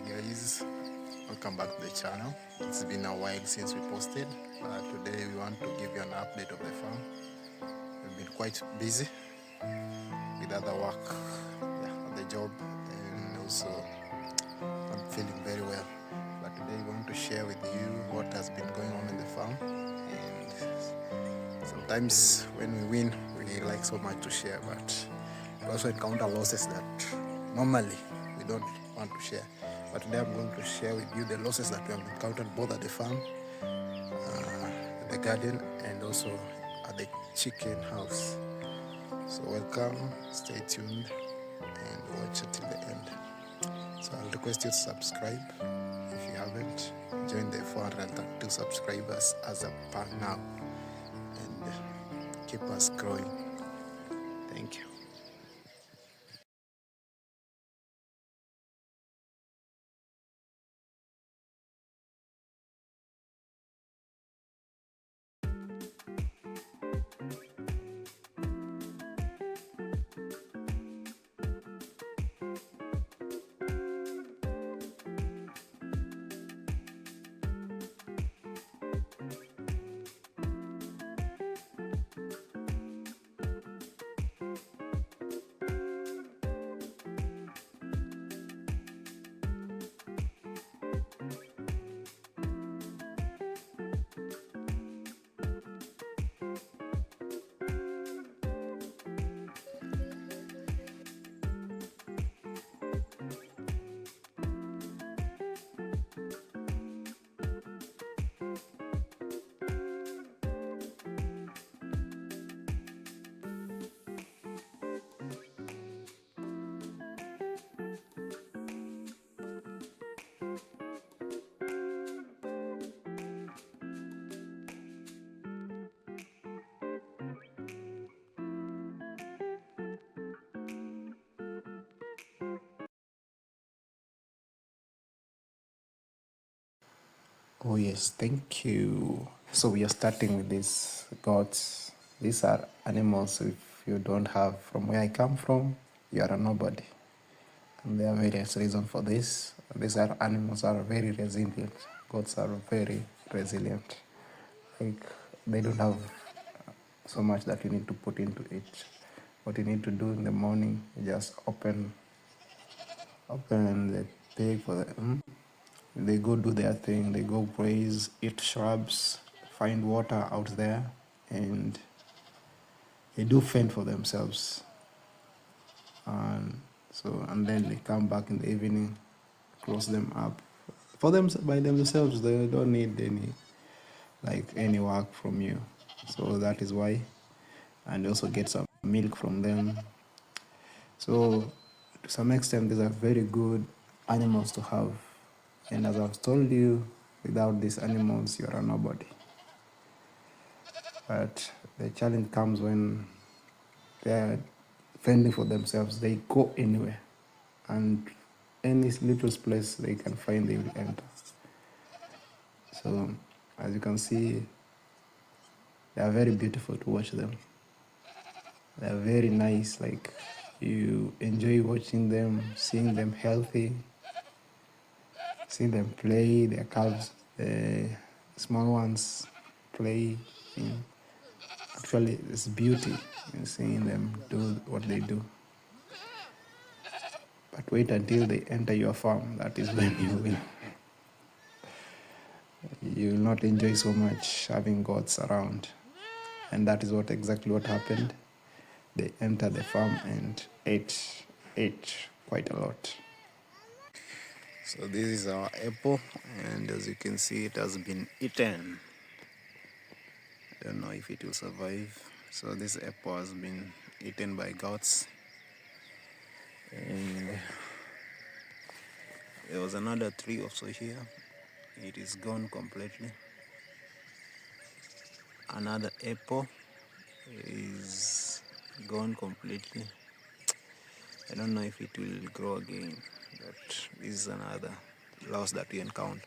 Guys, welcome back to the channel. It's been a while since we posted. Today we want to give you an update of the farm. We've been quite busy with other work, on the job, and also I'm feeling very well. But today we want to share with you what has been going on in the farm. And sometimes when we win, we like so much to share, but we also encounter losses that normally we don't want to share. But today I'm going to share with you the losses that we have encountered both at the farm, at the garden, and also at the chicken house. So welcome, stay tuned, and watch it till the end. So I'll request you to subscribe if you haven't. Join the 432 subscribers as a per now, and keep us growing. Thank you. Oh yes, thank you. So we are starting with these goats. These are animals. If you don't have from where I come from, you are a nobody. And there are various reasons for this. These are animals are very resilient. Goats are very resilient. Like they don't have so much that you need to put into it. What you need to do in the morning, you just open the pig for the. They go do their thing. They go graze, eat shrubs, find water out there, and they do fend for themselves. And then they come back in the evening, close them up for them by themselves. They don't need any work from you. So that is why, and also get some milk from them. So to some extent, these are very good animals to have. And as I've told you, without these animals, you are a nobody. But the challenge comes when they are fending for themselves. They go anywhere, and any little place they can find, they will enter. So, as you can see, they are very beautiful to watch them. They are very nice. Like you enjoy watching them, seeing them healthy, seeing them play. Their calves, the small ones, play. Actually, it's beauty in seeing them do what they do. But wait until they enter your farm. That is when you will not enjoy so much having goats around. And that is exactly what happened. They entered the farm and ate quite a lot. So this is our apple, and as you can see, it has been eaten. I don't know if it will survive. So this apple has been eaten by goats. And there was another tree also here. It is gone completely. Another apple is gone completely. I don't know if it will grow again, but this is another loss that we encounter.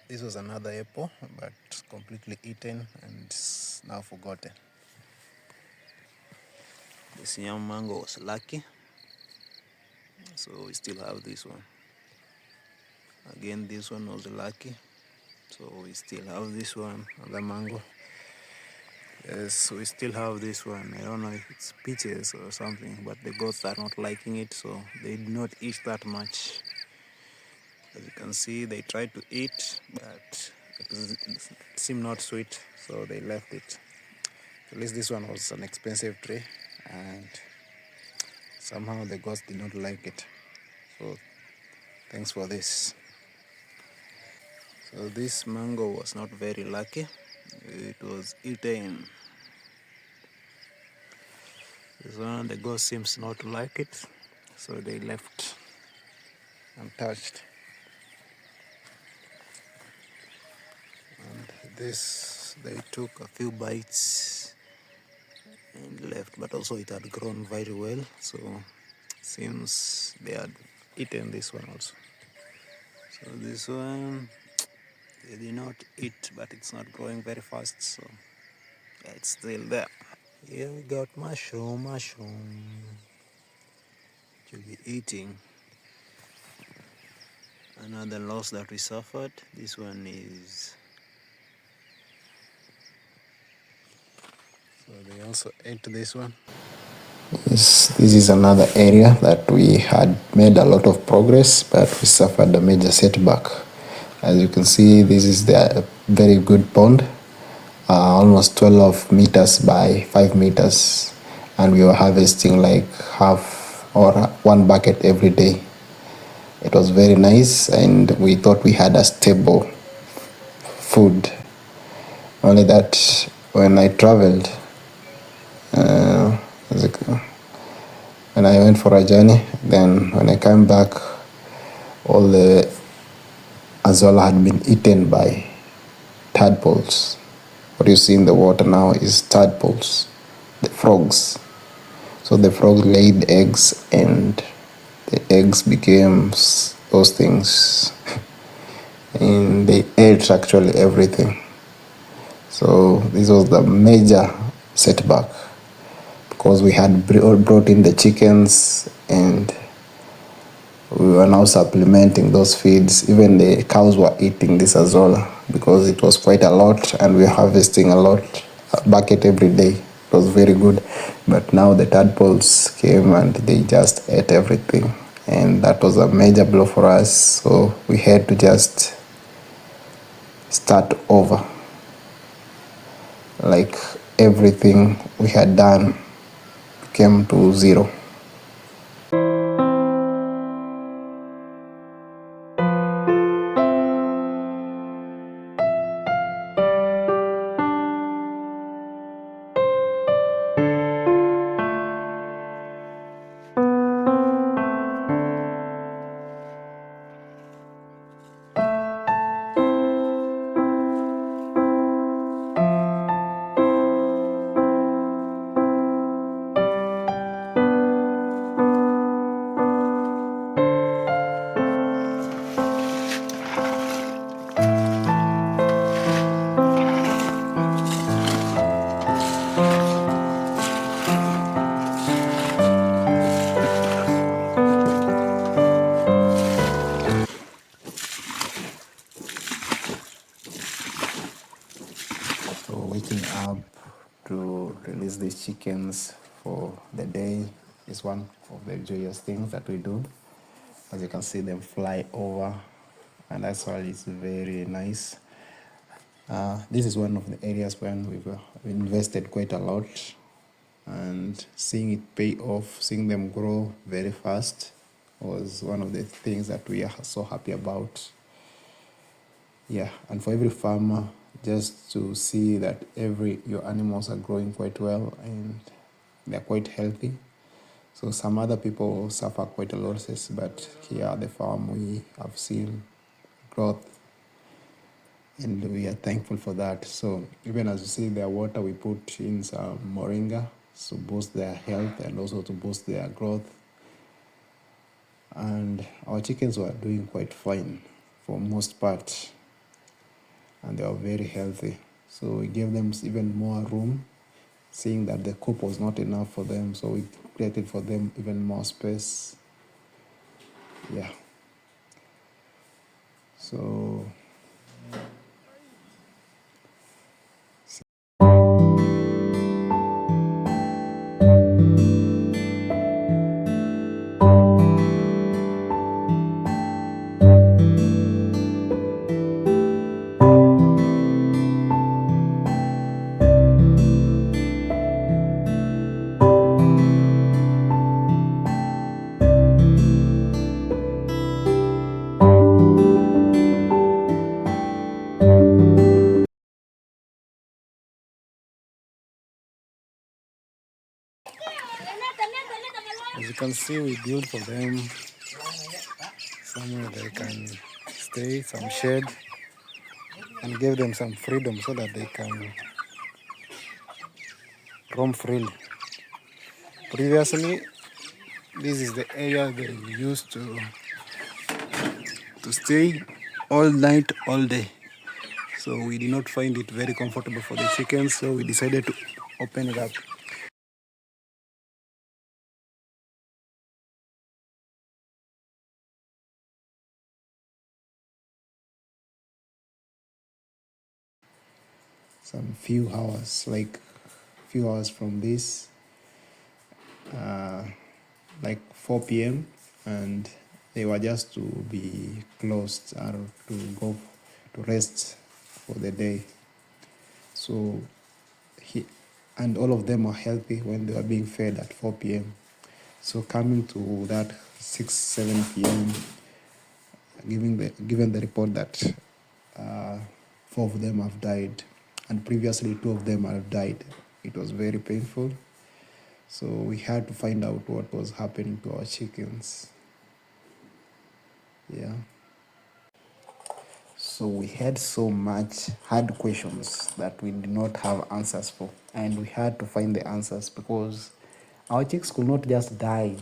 This was another apple, but completely eaten and now forgotten. This young mango was lucky, so we still have this one. Again, this one was lucky, so we still have this one, another mango. Yes, we still have this one. I don't know if it's peaches or something, but the goats are not liking it, so they do not eat that much. As you can see, they tried to eat, but it seemed not sweet, so they left it. At least this one was an expensive tree, and somehow the goats did not like it. So thanks for this. So this mango was not very lucky. It was eaten. This one, the ghost seems not to like it, so they left untouched. And this, they took a few bites and left, but also it had grown very well, so seems they had eaten this one also. So this one, they did not eat, but it's not growing very fast, so yeah, it's still there. Here we got mushroom to be eating. Another loss that we suffered. This one is, so they also ate this one. This is another area that we had made a lot of progress, but we suffered a major setback. As you can see, this is the very good pond, almost 12 meters by 5 meters, and we were harvesting like half or one bucket every day. It was very nice, and we thought we had a stable food. Only that when I traveled, when I went for a journey, then when I came back, all the azolla had been eaten by tadpoles. What you see in the water now is tadpoles, the frogs. So the frogs laid eggs, and the eggs became those things, and they ate actually everything. So this was the major setback, because we had brought in the chickens, and we were now supplementing those feeds. Even the cows were eating this azolla because it was quite a lot, and we were harvesting a lot, a bucket every day. It was very good. But now the tadpoles came and they just ate everything, and that was a major blow for us. So we had to just start over. Like everything we had done came to zero. So waking up to release these chickens for the day is one of the joyous things that we do. As you can see them fly over, and that's why it's very nice. This is one of the areas when we've invested quite a lot, and seeing it pay off, seeing them grow very fast was one of the things that we are so happy about. Yeah, and for every farmer, just to see that your animals are growing quite well and they're quite healthy. So some other people suffer quite a losses, but here at the farm we have seen growth, and we are thankful for that. So even as you see their water, we put in some moringa to boost their health and also to boost their growth. And our chickens were doing quite fine for most part, and they were very healthy. So we gave them even more room, seeing that the coop was not enough for them, so we created for them even more space. Yeah. So as you can see, we built for them somewhere they can stay, some shade, and gave them some freedom so that they can roam freely. Previously, this is the area they used to stay all night, all day. So we did not find it very comfortable for the chickens, so we decided to open it up. Some few hours, like few hours from this, like 4 p.m. and they were just to be closed or to go to rest for the day. So and all of them were healthy when they were being fed at 4 p.m. So coming to that 6, 7 p.m., given the report that 4 of them have died, and previously 2 of them have died, it was very painful. So we had to find out what was happening to our chickens. Yeah. So we had so much hard questions that we did not have answers for, and we had to find the answers because our chicks could not just die.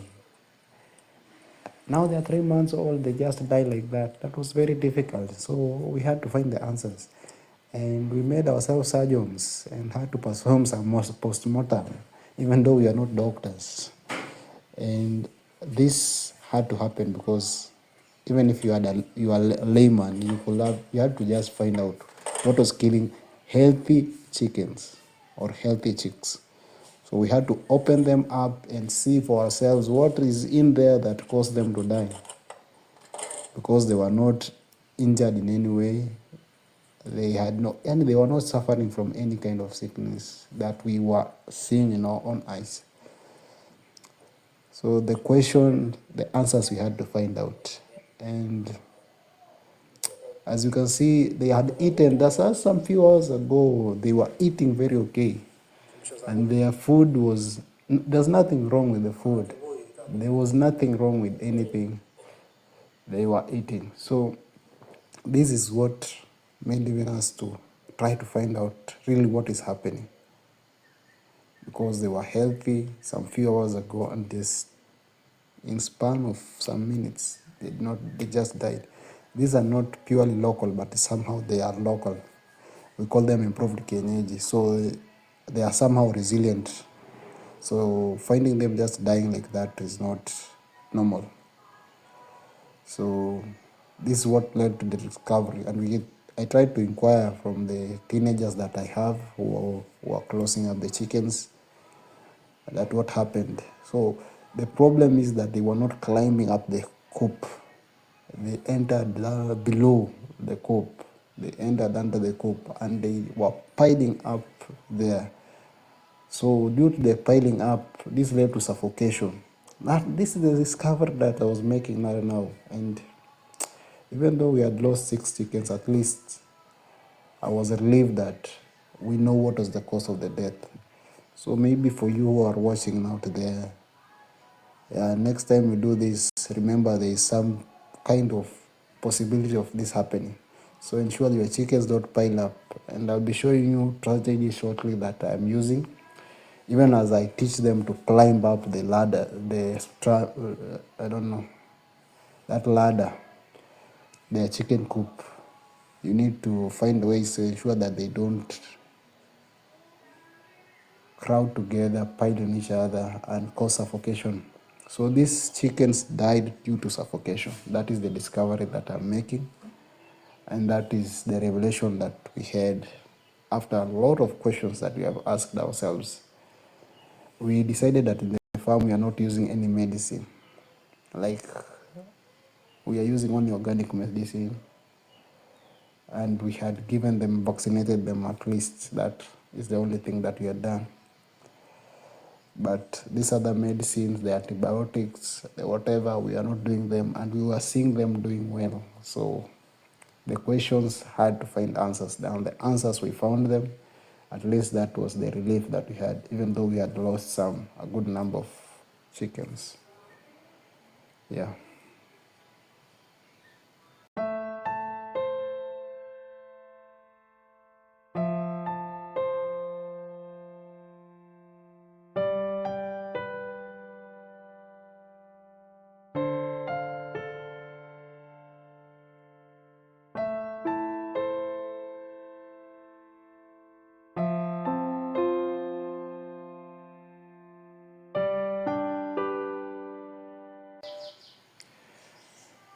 Now they're 3 months old, they just die like that. That was very difficult. So we had to find the answers. And we made ourselves surgeons and had to perform some post-mortem, even though we are not doctors. And this had to happen because even if you are a layman, you had to just find out what was killing healthy chickens or healthy chicks. So we had to open them up and see for ourselves what is in there that caused them to die. Because they were not injured in any way. They were not suffering from any kind of sickness that we were seeing in our own eyes. So the answers we had to find out. And as you can see, they had eaten, that's some few hours ago, they were eating very okay. And their food there's nothing wrong with the food. There was nothing wrong with anything they were eating. So this is what made even us to try to find out really what is happening. Because they were healthy some few hours ago, and this, in span of some minutes, they just died. These are not purely local, but somehow they are local. We call them improved kienyeji, so they are somehow resilient. So finding them just dying like that is not normal. So this is what led to the discovery, and I tried to inquire from the teenagers that I have who are closing up the chickens that what happened. So the problem is that they were not climbing up the coop. They entered below the coop. They entered under the coop and they were piling up there. So due to the piling up, this led to suffocation. This is the discovery that I was making right now. And even though we had lost 6 chickens, at least I was relieved that we know what was the cause of the death. So maybe for you who are watching out there, next time we do this, remember there is some kind of possibility of this happening. So ensure your chickens don't pile up. And I'll be showing you strategy shortly that I'm using. Even as I teach them to climb up the ladder, that ladder, their chicken coop. You need to find ways to ensure that they don't crowd together, pile on each other, and cause suffocation. So these chickens died due to suffocation. That is the discovery that I'm making. And that is the revelation that we had after a lot of questions that we have asked ourselves. We decided that in the farm we are not using any medicine. Like, we are using only organic medicine, and we had given them, vaccinated them at least. That is the only thing that we had done. But these other medicines, the antibiotics, the whatever, we are not doing them, and we were seeing them doing well. So the questions had to find answers. Now the answers, we found them. At least that was the relief that we had, even though we had lost a good number of chickens. Yeah.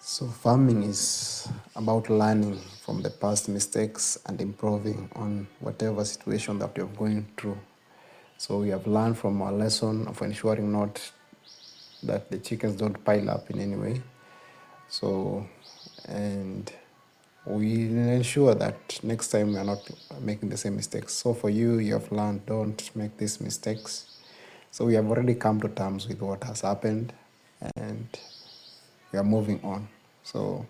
So farming is about learning from the past mistakes and improving on whatever situation that you're going through. So we have learned from our lesson of ensuring not that the chickens don't pile up in any way. So, and we ensure that next time we are not making the same mistakes. So for you, you have learned, don't make these mistakes. So we have already come to terms with what has happened, and we are moving on. So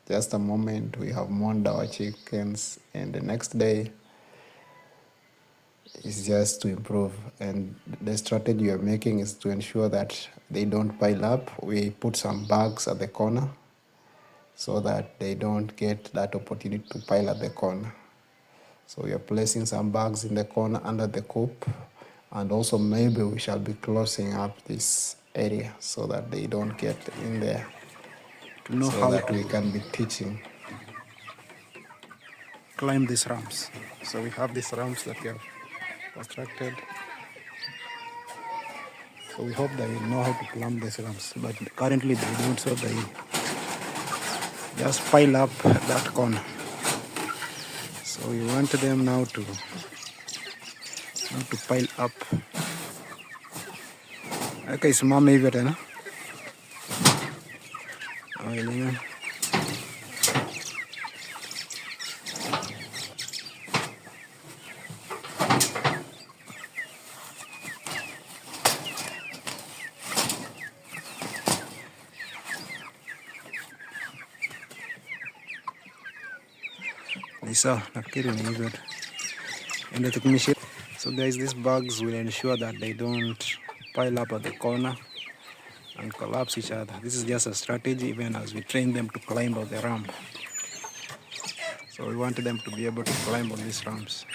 just a moment, we have mourned our chickens, and the next day is just to improve. And the strategy we are making is to ensure that they don't pile up. We put some bags at the corner so that they don't get that opportunity to pile at the corner. So we are placing some bags in the corner under the coop, and also maybe we shall be closing up this area so that they don't get in there, to know so how that we can be teaching climb these ramps. So we have these ramps that we have constructed. So we hope they know how to climb these ramps, but currently they don't, so they just pile up that corner. So we want them now to pile up. Okay, simama hivyo tena. Lisa, nafikiri ni hivyo. And the so guys, these bags will ensure that they don't pile up at the corner and collapse each other. This is just a strategy, even as we train them to climb on the ramp. So we want them to be able to climb on these ramps.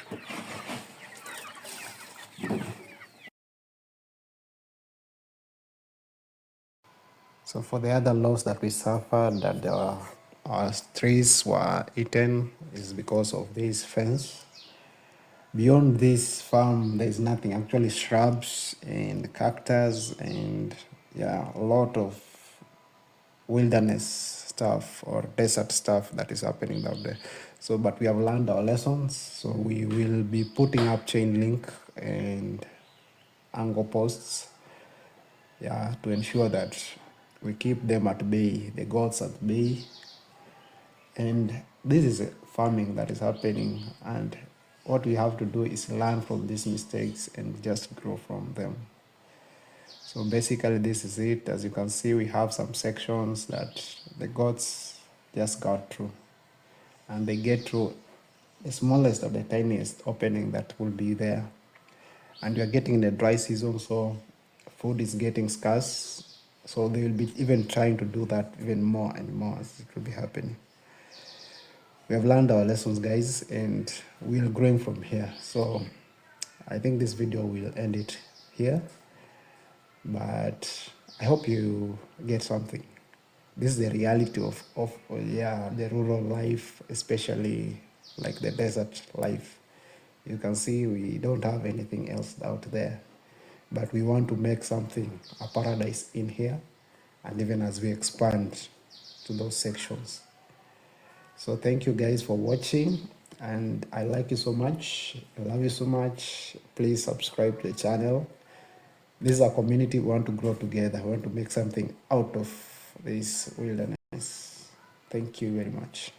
So for the other loss that we suffered, that our trees were eaten, is because of this fence. Beyond this farm, there is nothing. Actually, shrubs and cactus and a lot of wilderness stuff or desert stuff that is happening out there. So, but we have learned our lessons. So we will be putting up chain link and angle posts, to ensure that we keep them at bay, the goats at bay. And this is a farming that is happening, and what we have to do is learn from these mistakes and just grow from them. So basically this is it. As you can see, we have some sections that the goats just got through, and they get through the smallest of the tiniest opening that will be there. And we are getting in the dry season, so food is getting scarce, so they will be even trying to do that even more and more as it will be happening. We have learned our lessons, guys, and we are growing from here. So I think this video will end it here, but I hope you get something. This is the reality of the rural life, especially like the desert life. You can see we don't have anything else out there, but we want to make something, a paradise in here, and even as we expand to those sections. So thank you guys for watching, and I like you so much. I love you so much. Please subscribe to the channel. This is a community we want to grow together. We want to make something out of this wilderness. Thank you very much.